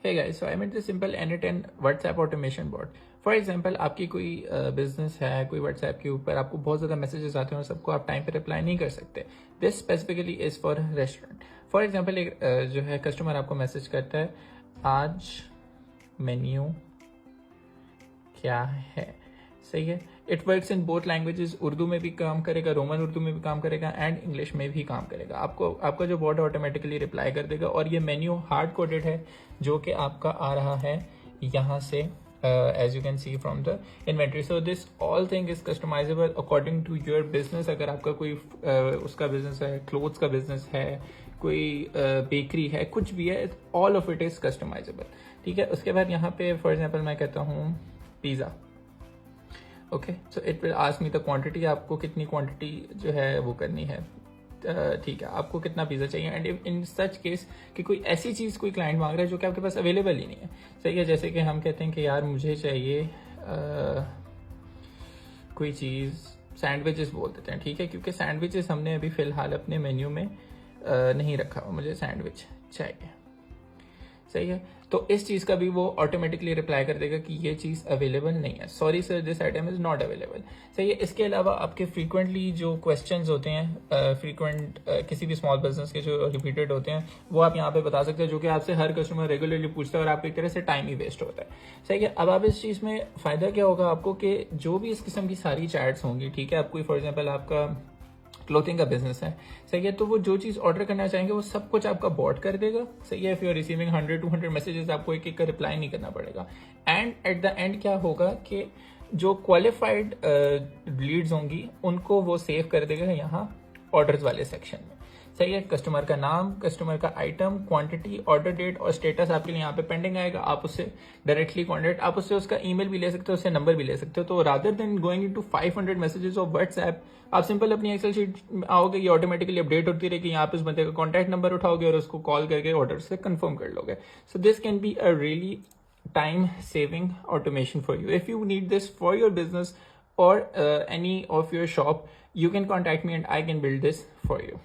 Hey guys, so I made this simple end-to-end WhatsApp automation bot. For example आपकी कोई business है, कोई WhatsApp के ऊपर आपको बहुत ज़्यादा मैसेजेस आते हैं और सबको आप टाइम पे रिप्लाई नहीं कर सकते. This specifically is for restaurant. For example एक जो है कस्टमर आपको मैसेज करता है, आज मेन्यू क्या है. सही है. It works in both languages. Urdu में भी काम करेगा, रोमन उर्दू में भी काम करेगा एंड इंग्लिश में भी काम करेगा. आपका जो बॉट ऑटोमेटिकली रिप्लाई कर देगा. और ये मेन्यू हार्ड कोडेड है जो कि आपका आ रहा है यहाँ से, as you can see from the inventory. So this all thing is customizable according to your business. अगर आपका कोई उसका बिजनेस है, क्लोथ्स का बिजनेस है, कोई बेकरी है, कुछ भी है, all of it is customizable. ठीक है. उसके बाद यहाँ पे फॉर एग्जाम्पल मैं कहता हूँ pizza. Okay, so it will ask me the quantity. आपको कितनी क्वांटिटी जो है वो करनी है. ठीक है, आपको कितना पिज़्ज़ा चाहिए. एंड इन सच केस कि कोई ऐसी चीज़ कोई क्लाइंट मांग रहा है जो कि आपके पास अवेलेबल ही नहीं है. सही है. जैसे कि हम कहते हैं कि यार मुझे चाहिए कोई चीज़, सैंडविचेस बोल देते हैं. ठीक है, क्योंकि सैंडविचेस हमने अभी फ़िलहाल अपने मेन्यू में नहीं रखा. मुझे सैंडविच चाहिए. सही है. तो इस चीज़ का भी वो ऑटोमेटिकली रिप्लाई कर देगा कि ये चीज़ अवेलेबल नहीं है. Sorry sir, this item is not available. सही है. इसके अलावा आपके फ्रीक्वेंटली जो क्वेश्चंस होते हैं, फ्रीक्वेंट किसी भी स्मॉल बिजनेस के जो रिपीटेड होते हैं, वो आप यहाँ पे बता सकते हैं, जो कि आपसे हर कस्टमर रेगुलरली पूछता है और आपको एक तरह से टाइम ही वेस्ट होता है. सही है. अब आप इस चीज़ में फ़ायदा क्या होगा आपको कि जो भी इस किस्म की सारी चैट्स होंगी, ठीक है, आपको फॉर एग्जाम्पल आपका क्लोथिंग का बिजनेस है. सही है. तो वो जो चीज़ ऑर्डर करना चाहेंगे वो सब कुछ आपका बॉट कर देगा. सही है. If you are receiving 100-200 messages, आपको एक एक का रिप्लाई नहीं करना पड़ेगा. एंड एट द एंड क्या होगा कि जो क्वालिफाइड लीड्स होंगी उनको वो सेव कर देगा यहाँ ऑर्डर्स वाले सेक्शन में. सही है. कस्टमर का नाम, कस्टमर का आइटम, क्वांटिटी, ऑर्डर डेट और स्टेटस आपके लिए यहाँ पे पेंडिंग आएगा. आप उससे डायरेक्टली कॉन्टेक्ट, आप उससे उसका ईमेल भी ले सकते हो, उससे नंबर भी ले सकते हो. तो rather than going into 500 messages of WhatsApp, आप सिंपल अपनी एक्सेल शीट आओगे, ये ऑटोमेटिकली अपडेट होती रहेगी. यहाँ पे उस बंदे का कॉन्टैक्ट नंबर उठाओगे और उसको कॉल करके ऑर्डर से कंफर्म कर लोगे. So this can be a really time saving automation for you. If you need this for your business or any of your shop, you can contact me and I can build this for you.